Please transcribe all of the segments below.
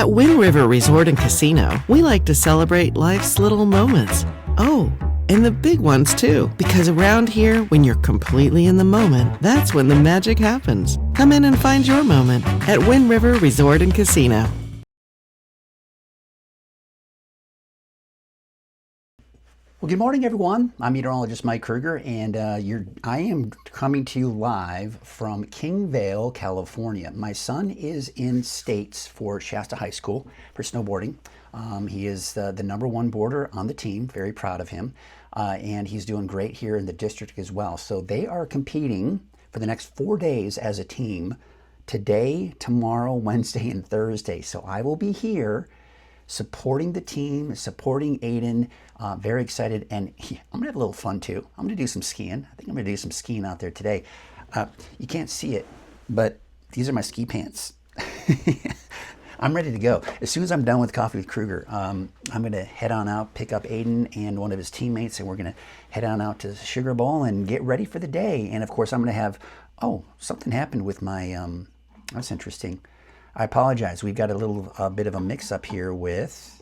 At Wind River Resort and Casino, we like to celebrate life's little moments. Oh, and the big ones too. Because around here, when you're completely in the moment, that's when the magic happens. Come in and find your moment at Wind River Resort and Casino. Well, good morning, everyone. I'm meteorologist Mike Krueger, and I am coming to you live from King Vale, California. My son is in States for Shasta High School for snowboarding. He is the #1 boarder on the team. Very proud of him, and he's doing great here in the district as well. So they are competing for the next 4 days as a team, today, tomorrow, Wednesday, and Thursday. So I will be here supporting the team, supporting Aiden. Very excited, and I'm gonna have a little fun too. I'm gonna do some skiing. I think I'm gonna do some skiing out there today. You can't see it, but these are my ski pants. I'm ready to go. As soon as I'm done with Coffee with Krueger, I'm gonna head on out, pick up Aiden and one of his teammates, and we're gonna head on out to Sugar Bowl and get ready for the day. And of course, I'm gonna have, something happened with my, that's interesting. I apologize. We've got a little bit of a mix-up here with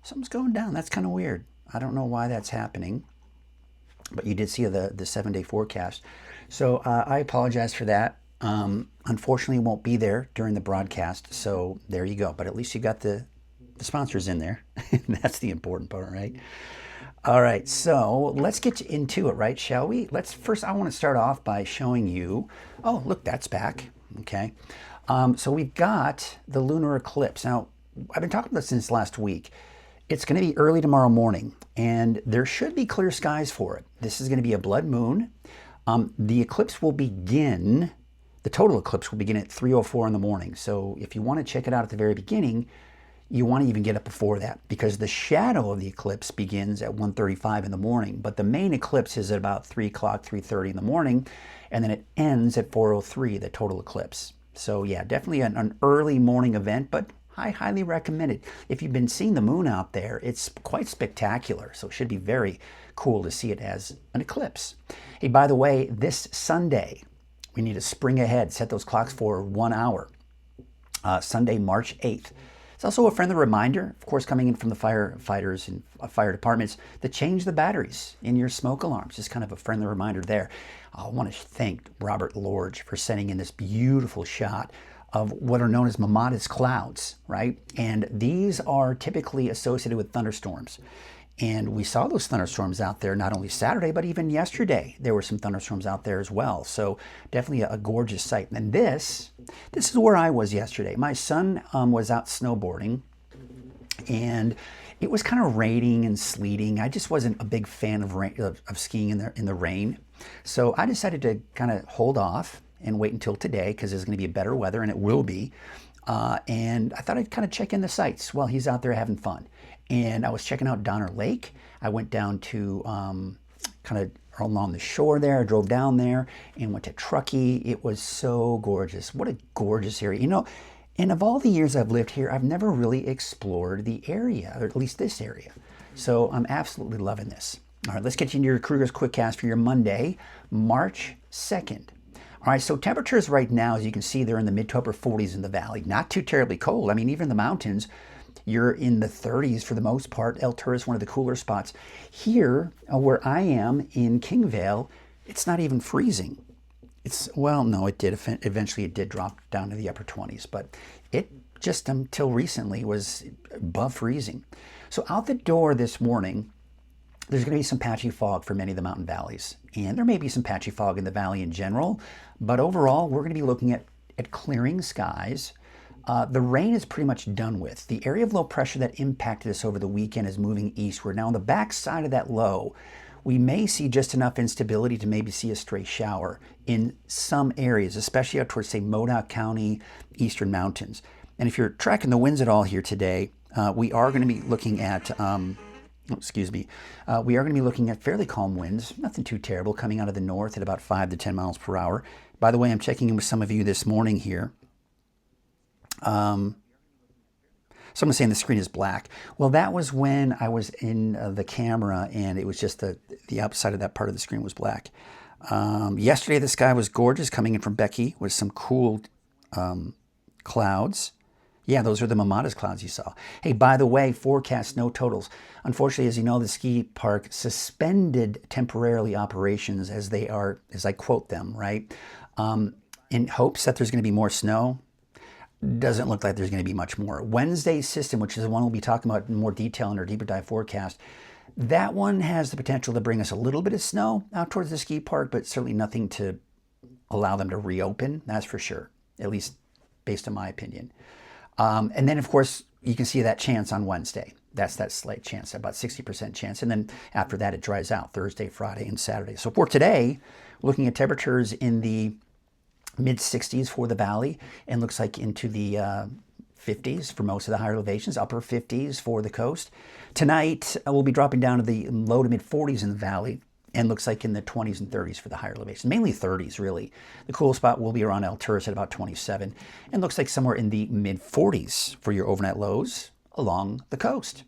something's going down. That's kind of weird. I don't know why that's happening, but you did see the 7-day forecast. So I apologize for that. Unfortunately, won't be there during the broadcast. So there you go. But at least you got the sponsors in there. That's the important part, right? All right. So let's get into it, right? Shall we? I want to start off by showing you. Oh, look, that's back. Okay. So we've got the lunar eclipse. Now, I've been talking about this since last week. It's going to be early tomorrow morning, and there should be clear skies for it. This is going to be a blood moon. The eclipse will begin, the total eclipse will begin at 3:04 in the morning. So if you want to check it out at the very beginning, you want to even get up before that, because the shadow of the eclipse begins at 1:35 in the morning, but the main eclipse is at about 3 o'clock, 3:30 in the morning, and then it ends at 4:03, the total eclipse. So yeah, definitely an early morning event, but I highly recommend it. If you've been seeing the moon out there, it's quite spectacular. So it should be very cool to see it as an eclipse. Hey, by the way, this Sunday, we need to spring ahead, set those clocks for 1 hour. Sunday, March 8th. It's also a friendly reminder, of course, coming in from the firefighters and fire departments, to change the batteries in your smoke alarms. Just kind of a friendly reminder there. I want to thank Robert Lorge for sending in this beautiful shot of what are known as Mammatus clouds, right? And these are typically associated with thunderstorms. And we saw those thunderstorms out there not only Saturday, but even yesterday. There were some thunderstorms out there as well. So definitely a gorgeous sight. And this is where I was yesterday. My son was out snowboarding, and it was kind of raining and sleeting. I just wasn't a big fan of skiing in the rain. So I decided to kind of hold off and wait until today, because there's going to be better weather, and it will be. And I thought I'd kind of check in the sights while he's out there having fun. And I was checking out Donner Lake. I went down to kind of along the shore there. I drove down there and went to Truckee. It was so gorgeous. What a gorgeous area. You know, and of all the years I've lived here, I've never really explored the area, or at least this area. So I'm absolutely loving this. All right, let's get into your Krueger's Quickcast for your Monday, March 2nd. All right, so temperatures right now, as you can see, they're in the mid to upper 40s in the valley. Not too terribly cold. I mean, even in the mountains, you're in the 30s for the most part. El Tur is one of the cooler spots. Here, where I am in King Vale, it's not even freezing. Well, no, it did. Eventually, it did drop down to the upper 20s, but it just until recently was above freezing. So out the door this morning, there's going to be some patchy fog for many of the mountain valleys, and there may be some patchy fog in the valley in general, but overall, we're going to be looking at clearing skies. The rain is pretty much done with. The area of low pressure that impacted us over the weekend is moving eastward. Now, on the back side of that low, we may see just enough instability to maybe see a stray shower in some areas, especially out towards, say, Modoc County, eastern mountains. And if you're tracking the winds at all here today, we are going to be looking at we are going to be looking at fairly calm winds, nothing too terrible, coming out of the north at about 5 to 10 miles per hour. By the way, I'm checking in with some of you this morning here. Someone's saying the screen is black. Well, that was when I was in the camera, and it was just the outside of that part of the screen was black. Yesterday, the sky was gorgeous, coming in from Becky with some cool clouds. Yeah, those are the Mamadas clouds you saw. Hey, by the way, forecast snow totals. Unfortunately, as you know, the ski park suspended temporarily operations as they are, as I quote them, right? In hopes that there's going to be more snow. Doesn't look like there's going to be much more. Wednesday's system, which is the one we'll be talking about in more detail in our deeper dive forecast, that one has the potential to bring us a little bit of snow out towards the ski park, but certainly nothing to allow them to reopen, that's for sure, at least based on my opinion. And then, of course, you can see that chance on Wednesday. That's that slight chance, about 60% chance. And then after that, it dries out Thursday, Friday, and Saturday. So for today, looking at temperatures in the mid-60s for the valley, and looks like into the 50s for most of the higher elevations, upper 50s for the coast. Tonight, we'll be dropping down to the low to mid-40s in the valley, and looks like in the 20s and 30s for the higher elevations, mainly 30s really. The cool spot will be around El Turris at about 27, and looks like somewhere in the mid-40s for your overnight lows along the coast.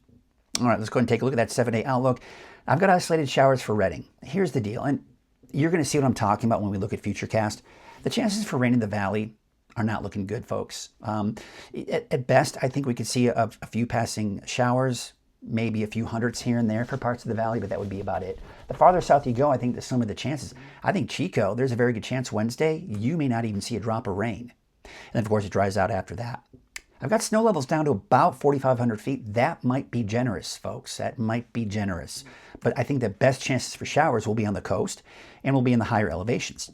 All right, let's go ahead and take a look at that 7-day outlook. I've got isolated showers for Redding. Here's the deal, and you're going to see what I'm talking about when we look at Futurecast. The chances for rain in the valley are not looking good, folks. At best, I think we could see a few passing showers, maybe a few hundreds here and there for parts of the valley, but that would be about it. The farther south you go, I think that some of the chances, I think Chico, there's a very good chance Wednesday, you may not even see a drop of rain. And then, of course, it dries out after that. I've got snow levels down to about 4,500 feet. That might be generous, folks. That might be generous. But I think the best chances for showers will be on the coast and will be in the higher elevations.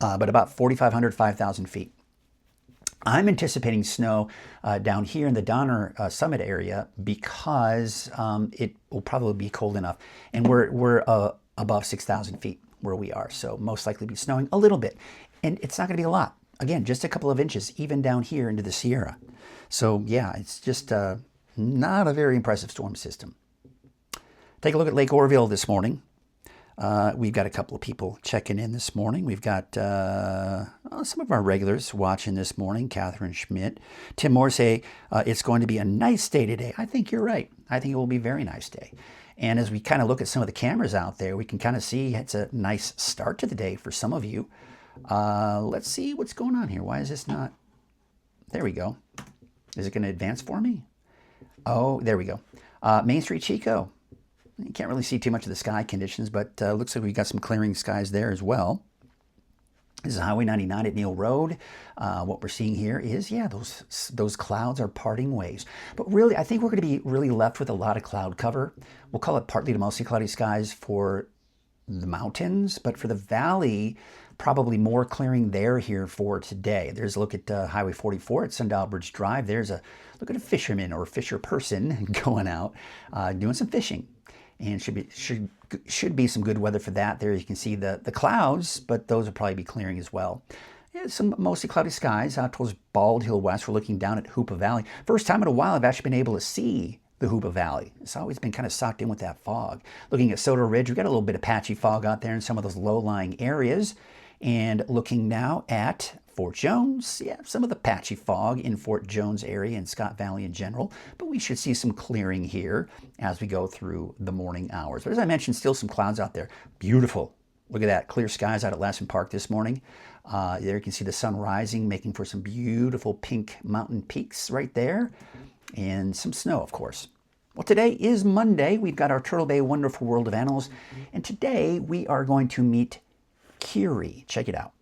But about 4,500, 5,000 feet. I'm anticipating snow down here in the Donner Summit area because it will probably be cold enough. And we're above 6,000 feet where we are. So most likely be snowing a little bit. And it's not going to be a lot. Again, just a couple of inches, even down here into the Sierra. So yeah, it's just not a very impressive storm system. Take a look at Lake Oroville this morning. We've got a couple of people checking in this morning. We've got some of our regulars watching this morning. Catherine Schmidt. Tim Moore say, it's going to be a nice day today. I think you're right. I think it will be a very nice day. And as we kind of look at some of the cameras out there, we can kind of see it's a nice start to the day for some of you. Let's see what's going on here. Why is this not? There we go. Is it going to advance for me? Oh, there we go. Main Street Chico. You can't really see too much of the sky conditions, but looks like we got some clearing skies there as well. This is Highway 99 at Neal Road. What we're seeing here is, yeah, those clouds are parting ways. But really, I think we're going to be really left with a lot of cloud cover. We'll call it partly to mostly cloudy skies for the mountains, but for the valley, probably more clearing there here for today. There's a look at Highway 44 at Sundial Bridge Drive. There's a look at a fisherman or fisher person going out doing some fishing. And should be some good weather for that. There you can see the clouds, but those will probably be clearing as well. Yeah, some mostly cloudy skies out towards Bald Hill West. We're looking down at Hoopa Valley. First time in a while I've actually been able to see the Hoopa Valley. It's always been kind of socked in with that fog. Looking at Soda Ridge, we've got a little bit of patchy fog out there in some of those low-lying areas. And looking now at Fort Jones, yeah, some of the patchy fog in Fort Jones area and Scott Valley in general, but we should see some clearing here as we go through the morning hours. But as I mentioned, still some clouds out there. Beautiful. Look at that, clear skies out at Lassen Park this morning. There you can see the sun rising, making for some beautiful pink mountain peaks right there, and some snow, of course. Well, today is Monday. We've got our Turtle Bay Wonderful World of Animals, and today we are going to meet Curie. Check it out.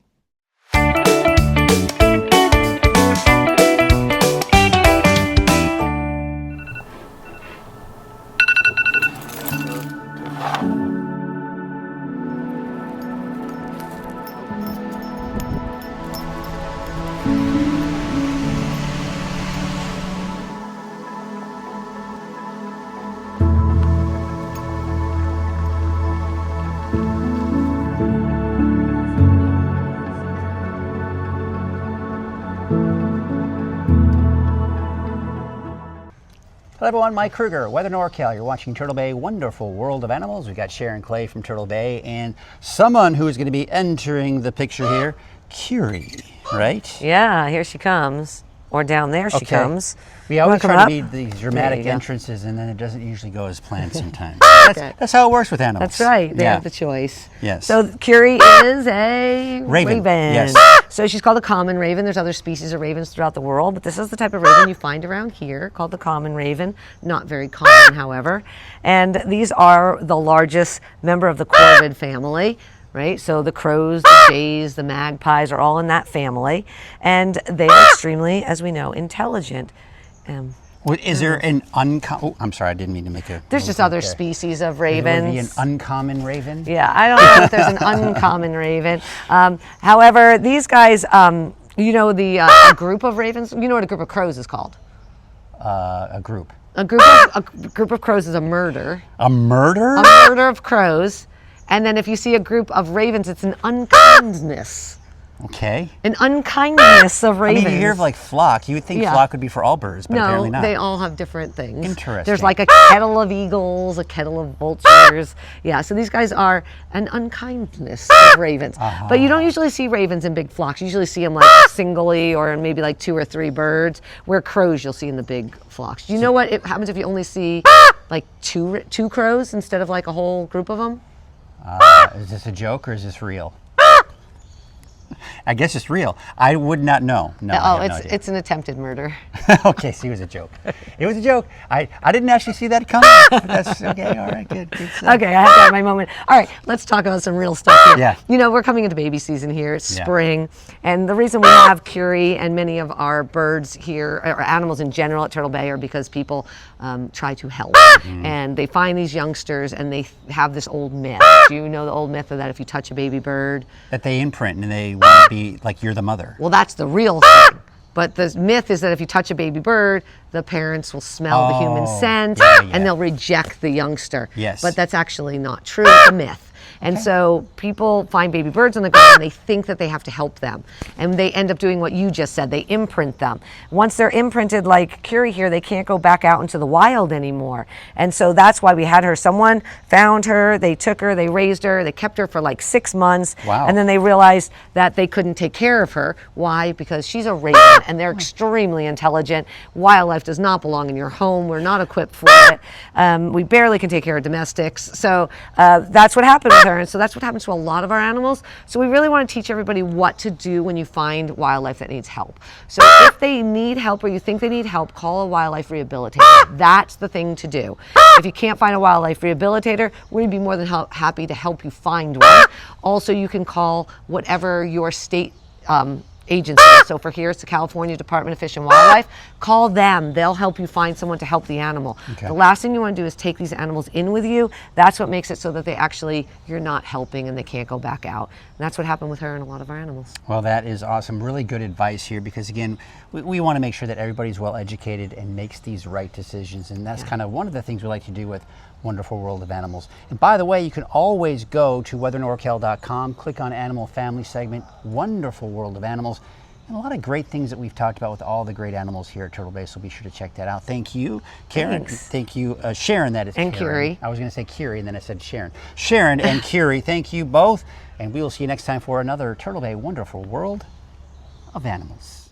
Hello everyone, Mike Krueger, Weather NorCal. You're watching Turtle Bay Wonderful World of Animals. We've got Sharon Clay from Turtle Bay and someone who is going to be entering the picture here, Curie, right? Yeah, here she comes. or down there she comes. We always come try up? to be these dramatic go. entrances, and then it doesn't usually go as planned sometimes. Okay. That's how it works with animals. That's right. They have the choice. Yes. So Curie is a Raven. Yes. So she's called a common raven. There's other species of ravens throughout the world, but this is the type of raven you find around here, called the common raven. Not very common, however. And these are the largest member of the corvid family. Right, so the crows, the jays, the magpies are all in that family, and they are extremely, as we know, intelligent. Is there an uncommon? Oh, I'm sorry, I didn't mean to make a. There's just other species of ravens. Would be an uncommon raven? Yeah, I don't know if there's an uncommon raven. However, these guys, you know, a group of ravens. You know what a group of crows is called? A group. A group of crows is a murder. A murder? A murder of crows. And then if you see a group of ravens, it's an unkindness. Okay. An unkindness of ravens. I mean, you hear of like flock. You would think flock would be for all birds, but apparently not. No, they all have different things. Interesting. There's like a kettle of eagles, a kettle of vultures. Yeah, so these guys are an unkindness of ravens. But you don't usually see ravens in big flocks. You usually see them like singly or maybe like 2 or 3 birds, where crows you'll see in the big flocks. Do you know what happens if you only see like two crows instead of like a whole group of them? Is this a joke or is this real? I guess it's real. I would not know. No, I have no idea. It's an attempted murder. Okay, so it was a joke. It was a joke. I didn't actually see that coming. That's okay. All right, good. Okay, I have to have my moment. All right, let's talk about some real stuff here. Yeah. You know, we're coming into baby season here. It's spring. And the reason we have Curie and many of our birds here, or animals in general at Turtle Bay, are because people try to help. And they find these youngsters and they have this old myth. Do you know the old myth of that if you touch a baby bird? That they imprint and they want to be like you're the mother. Well, that's the real thing. But the myth is that if you touch a baby bird, the parents will smell the human scent and they'll reject the youngster. Yes. But that's actually not true. It's a myth. And so people find baby birds on the ground and they think that they have to help them. And they end up doing what you just said. They imprint them. Once they're imprinted like Curie here, they can't go back out into the wild anymore. And so that's why we had her. Someone found her, they took her, they raised her, they kept her for like 6 months. Wow. And then they realized that they couldn't take care of her. Why? Because she's a raven and they're extremely intelligent. Wildlife does not belong in your home. We're not equipped for it. We barely can take care of domestics. So that's what happened with her. And so that's what happens to a lot of our animals. So we really want to teach everybody what to do when you find wildlife that needs help. So if they need help or you think they need help, call a wildlife rehabilitator. That's the thing to do. If you can't find a wildlife rehabilitator, we'd be more than happy to help you find one. Also, you can call whatever your state agency. So for here, it's the California Department of Fish and Wildlife. Call them. They'll help you find someone to help the animal. Okay. The last thing you want to do is take these animals in with you. That's what makes it so that you're not helping and they can't go back out. And that's what happened with her and a lot of our animals. Well, that is awesome. Really good advice here because, again, we want to make sure that everybody's well educated and makes these right decisions. And that's kind of one of the things we like to do with Wonderful World of Animals. And by the way, you can always go to weathernorcal.com, click on Animal Family segment, Wonderful World of Animals, and a lot of great things that we've talked about with all the great animals here at Turtle Bay, so be sure to check that out. Thank you, Karen. Thanks. Thank you, Sharon, that is and Karen. Curie. I was going to say Curie, and then I said Sharon. Sharon and Curie, thank you both, and we will see you next time for another Turtle Bay Wonderful World of Animals.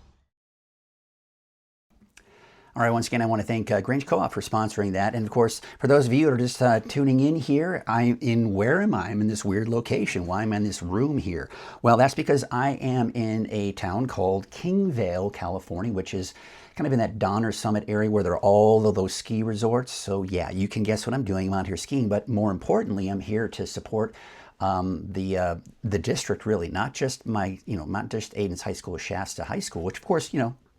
All right, once again, I want to thank Grange Co-op for sponsoring that. And of course, for those of you that are just tuning in here, where am I? I'm in this weird location. Why am I in this room here? Well, that's because I am in a town called Kingvale, California, which is kind of in that Donner Summit area where there are all of those ski resorts. So yeah, you can guess what I'm doing. I'm out here skiing, but more importantly, I'm here to support the district, really, not just not just Aiden's High School, Shasta High School, which of course,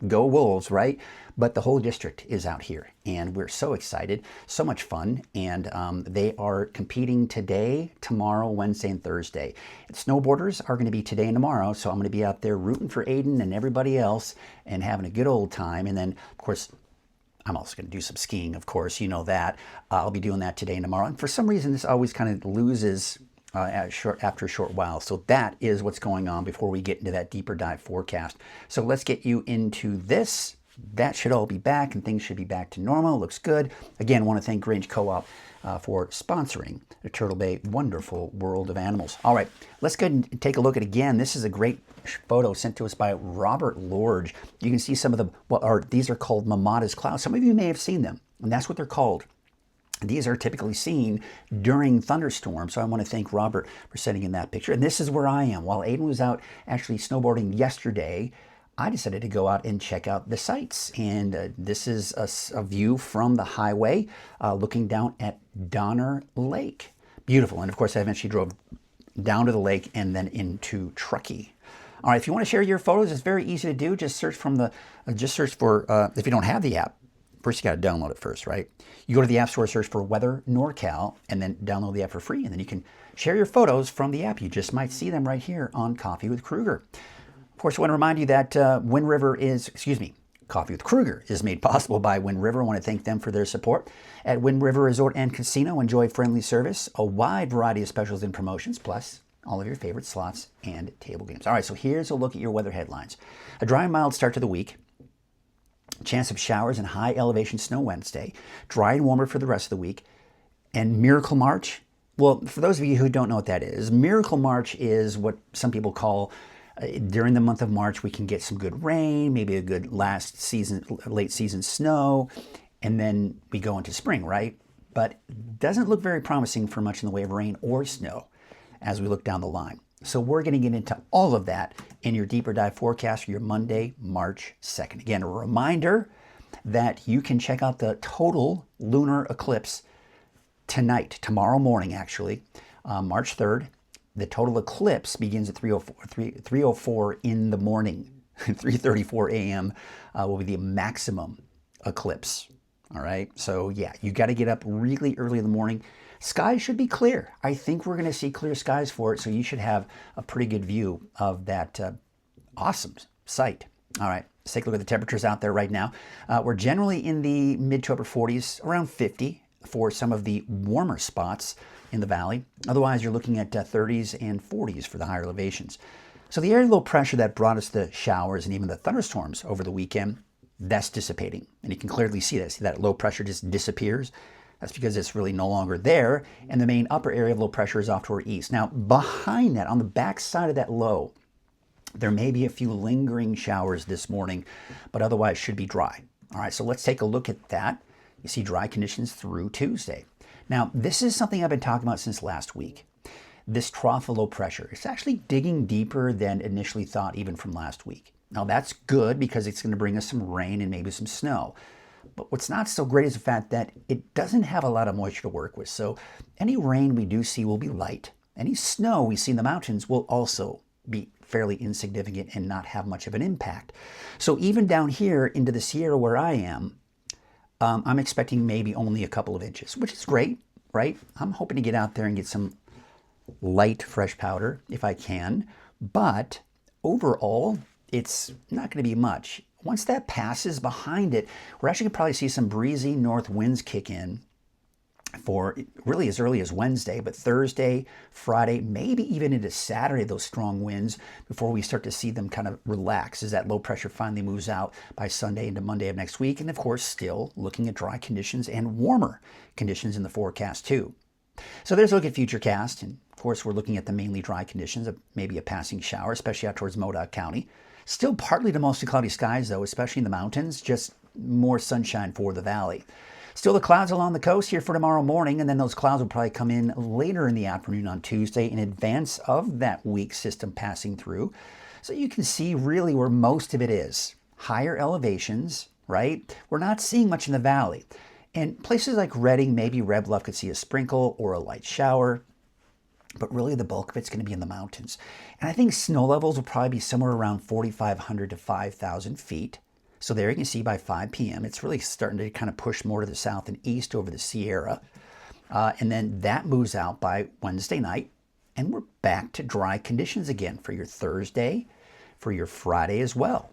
go Wolves, right? But the whole district is out here, and we're so excited, so much fun, and they are competing today, tomorrow, Wednesday, and Thursday. Snowboarders are going to be today and tomorrow, so I'm going to be out there rooting for Aiden and everybody else and having a good old time. And then, of course, I'm also going to do some skiing, of course, you know that. I'll be doing that today and tomorrow. And for some reason, this always kind of loses after a short while. So that is what's going on before we get into that deeper dive forecast. So let's get you into this that should all be back and things should be back to normal. Looks good. Again, I want to thank Grange Co-op for sponsoring the Turtle Bay Wonderful World of Animals. All right, let's go ahead and take a look at it again. This is a great photo sent to us by Robert Lorge. You can see some of the, these are called Mamata's clouds. Some of you may have seen them, and that's what they're called. These are typically seen during thunderstorms, so I want to thank Robert for sending in that picture. And this is where I am. While Aiden was out actually snowboarding yesterday, I decided to go out and check out the sights. And this is a view from the highway looking down at Donner Lake. Beautiful. And of course, I eventually drove down to the lake and then into Truckee. All right, if you want to share your photos, it's very easy to do. Just search from the, if you don't have the app, first you got to download it first, right? You go to the App Store, search for Weather NorCal, and then download the app for free. And then you can share your photos from the app. You just might see them right here on Coffee with Krueger. Of course, I want to remind you that Coffee with Krueger is made possible by Wind River. I want to thank them for their support. At Wind River Resort and Casino, enjoy friendly service, a wide variety of specials and promotions, plus all of your favorite slots and table games. All right, so here's a look at your weather headlines. A dry and mild start to the week. Chance of showers and high elevation snow Wednesday. Dry and warmer for the rest of the week. And Miracle March. Well, for those of you who don't know what that is, Miracle March is what some people call during the month of March, we can get some good rain, maybe a good late season snow, and then we go into spring, right? But it doesn't look very promising for much in the way of rain or snow as we look down the line. So we're going to get into all of that in your deeper dive forecast for your Monday, March 2nd. Again, a reminder that you can check out the total lunar eclipse tonight, tomorrow morning actually, March 3rd. The total eclipse begins at 3:04 in the morning. 3:34 a.m. Will be the maximum eclipse. All right, so yeah, you got to get up really early in the morning. Skies should be clear. I think we're going to see clear skies for it, so you should have a pretty good view of that awesome sight. All right, let's take a look at the temperatures out there right now. We're generally in the mid to upper 40s, around 50 for some of the warmer spots in the valley. Otherwise, you're looking at 30s and 40s for the higher elevations. So the area low pressure that brought us the showers and even the thunderstorms over the weekend, that's dissipating. And you can clearly see that. See that low pressure just disappears? That's because it's really no longer there, and the main upper area of low pressure is off to our east. Now, behind that, on the back side of that low, there may be a few lingering showers this morning, but otherwise should be dry. All right, so let's take a look at that. You see dry conditions through Tuesday. Now, this is something I've been talking about since last week. This trough of low pressure. It's actually digging deeper than initially thought, even from last week. Now, that's good because it's going to bring us some rain and maybe some snow. But what's not so great is the fact that it doesn't have a lot of moisture to work with. So any rain we do see will be light. Any snow we see in the mountains will also be fairly insignificant and not have much of an impact. So even down here into the Sierra where I am, I'm expecting maybe only a couple of inches, which is great, right? I'm hoping to get out there and get some light fresh powder if I can. But overall, it's not going to be much. Once that passes behind it, we're actually going to probably see some breezy north winds kick in for really as early as Wednesday, but Thursday, Friday, maybe even into Saturday, those strong winds before we start to see them kind of relax as that low pressure finally moves out by Sunday into Monday of next week. And of course, still looking at dry conditions and warmer conditions in the forecast too. So there's a look at Futurecast. And of course, we're looking at the mainly dry conditions of maybe a passing shower, especially out towards Modoc County. Still partly to mostly cloudy skies, though, especially in the mountains, just more sunshine for the valley. Still the clouds along the coast here for tomorrow morning, and then those clouds will probably come in later in the afternoon on Tuesday in advance of that weak system passing through. So you can see really where most of it is. Higher elevations, right? We're not seeing much in the valley. And places like Redding, maybe Red Bluff could see a sprinkle or a light shower. But really the bulk of it's going to be in the mountains. And I think snow levels will probably be somewhere around 4,500 to 5,000 feet. So there you can see by 5 p.m. it's really starting to kind of push more to the south and east over the Sierra. And then that moves out by Wednesday night. And we're back to dry conditions again for your Thursday, for your Friday as well.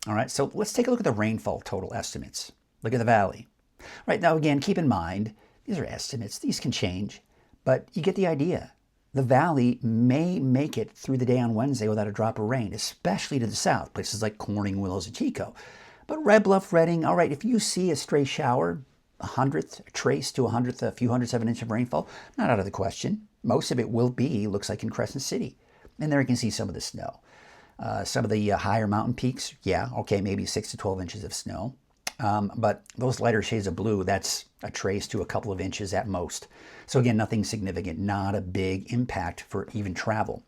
All right, so let's take a look at the rainfall total estimates. Look at the valley. Right now, again, keep in mind, these are estimates. These can change, but you get the idea. The valley may make it through the day on Wednesday without a drop of rain, especially to the south, places like Corning, Willows, and Chico. But Red Bluff, Redding, all right, if you see a stray shower, a hundredth, a trace to a hundredth, a few hundredths of an inch of rainfall, not out of the question. Most of it will be, looks like in Crescent City. And there you can see some of the snow. Some of the higher mountain peaks, yeah, okay, maybe 6 to 12 inches of snow. But those lighter shades of blue, that's a trace to a couple of inches at most. So again, nothing significant, not a big impact for even travel.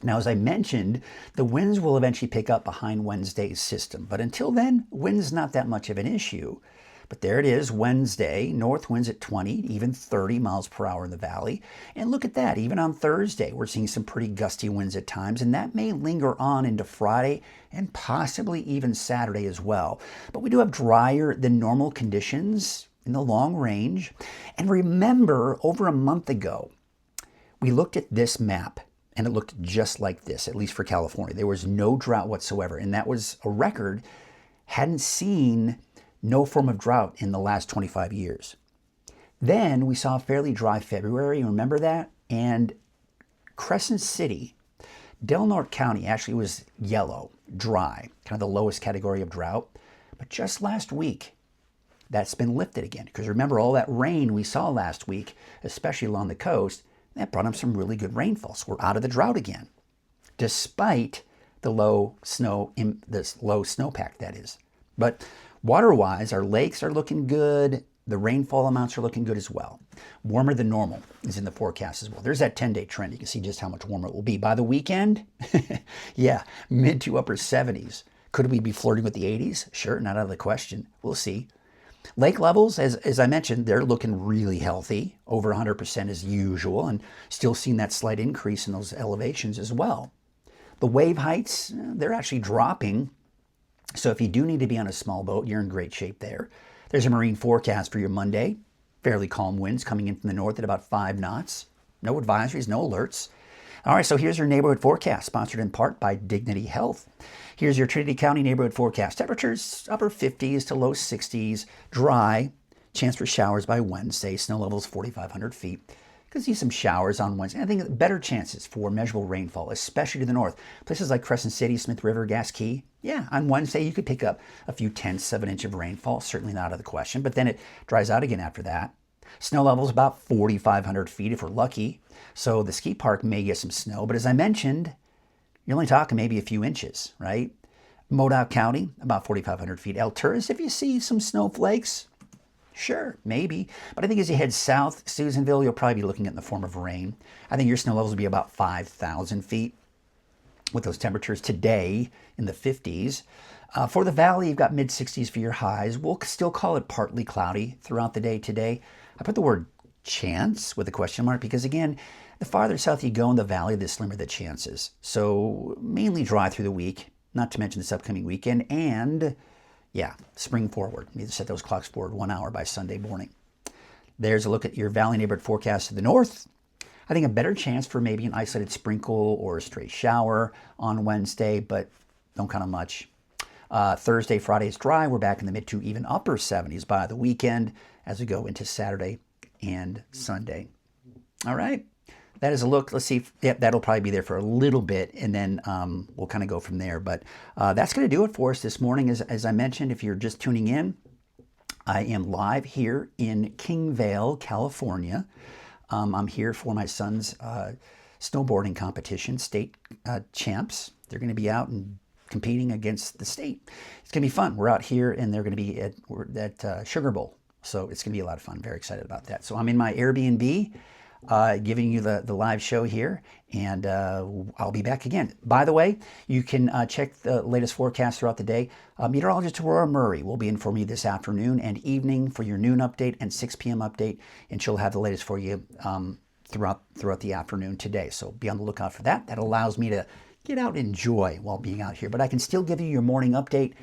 Now, as I mentioned, the winds will eventually pick up behind Wednesday's system. But until then, wind's not that much of an issue. But there it is, Wednesday, north winds at 20, even 30 miles per hour in the valley. And look at that, even on Thursday, we're seeing some pretty gusty winds at times, and that may linger on into Friday and possibly even Saturday as well. But we do have drier than normal conditions in the long range. And remember, over a month ago, we looked at this map, and it looked just like this, at least for California. There was no drought whatsoever, and that was a record. Hadn't seen no form of drought in the last 25 years. Then we saw a fairly dry February, remember that? And Crescent City, Del Norte County actually was yellow, dry, kind of the lowest category of drought. But just last week, that's been lifted again. Because remember all that rain we saw last week, especially along the coast, that brought them some really good rainfall. So we're out of the drought again, despite the low snowpack, that is. But water-wise, our lakes are looking good. The rainfall amounts are looking good as well. Warmer than normal is in the forecast as well. There's that 10-day trend. You can see just how much warmer it will be. By the weekend, yeah, mid to upper 70s. Could we be flirting with the 80s? Sure, not out of the question. We'll see. Lake levels, as I mentioned, they're looking really healthy, over 100% as usual, and still seeing that slight increase in those elevations as well. The wave heights, they're actually dropping. So if you do need to be on a small boat, you're in great shape there. There's a marine forecast for your Monday. Fairly calm winds coming in from the north at about 5 knots. No advisories, no alerts. All right, so here's your neighborhood forecast, sponsored in part by Dignity Health. Here's your Trinity County neighborhood forecast. Temperatures upper 50s to low 60s, dry. Chance for showers by Wednesday. Snow levels 4,500 feet. Could see some showers on Wednesday. I think better chances for measurable rainfall, especially to the north. Places like Crescent City, Smith River, Gas Key. Yeah, on Wednesday you could pick up a few tenths of an inch of rainfall. Certainly not out of the question, but then it dries out again after that. Snow levels about 4,500 feet if we're lucky. So the ski park may get some snow, but as I mentioned, you're only talking maybe a few inches, right? Modoc County, about 4,500 feet. Alturas, if you see some snowflakes, sure, maybe. But I think as you head south, Susanville, you'll probably be looking at in the form of rain. I think your snow levels will be about 5,000 feet with those temperatures today in the 50s. For the valley, you've got mid-60s for your highs. We'll still call it partly cloudy throughout the day today. I put the word chance with a question mark because, again, the farther south you go in the valley, the slimmer the chances. So mainly dry through the week, not to mention this upcoming weekend. And yeah, spring forward. You need to set those clocks forward 1 hour by Sunday morning. There's a look at your valley neighborhood forecast to the north. I think a better chance for maybe an isolated sprinkle or a stray shower on Wednesday, but don't count on much. Thursday, Friday is dry. We're back in the mid to even upper 70s by the weekend as we go into Saturday and Sunday. All right. That is a look. Let's see if, yep, that'll probably be there for a little bit, and then we'll kind of go from there. But that's going to do it for us this morning. As I mentioned, if you're just tuning in, I am live here in Kingvale, California. I'm here for my son's snowboarding competition, state champs. They're going to be out and competing against the state. It's going to be fun. We're out here, and they're going to be at Sugar Bowl. So it's going to be a lot of fun. Very excited about that. So I'm in my Airbnb, giving you the live show here, and I'll be back again. By the way, you can check the latest forecast throughout the day. Meteorologist Aurora Murray will be in for me this afternoon and evening for your noon update and 6 p.m. update, and she'll have the latest for you throughout the afternoon today. So be on the lookout for that. That allows me to get out and enjoy while being out here, but I can still give you your morning update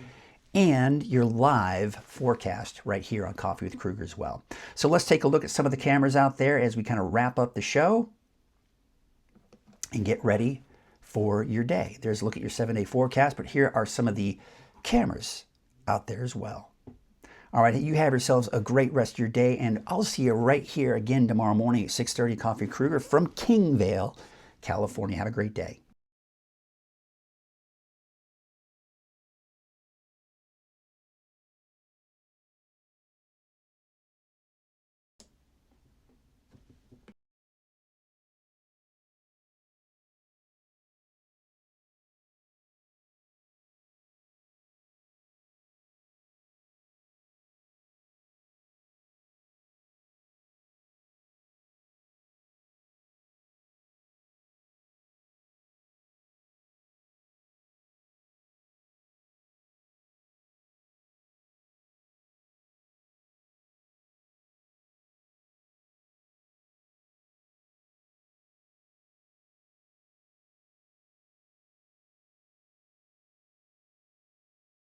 and your live forecast right here on Coffee with Krueger as well. So let's take a look at some of the cameras out there as we kind of wrap up the show and get ready for your day. There's a look at your 7-day forecast, but here are some of the cameras out there as well. All right, you have yourselves a great rest of your day, and I'll see you right here again tomorrow morning at 6:30 Coffee with Krueger from Kingvale, California. Have a great day.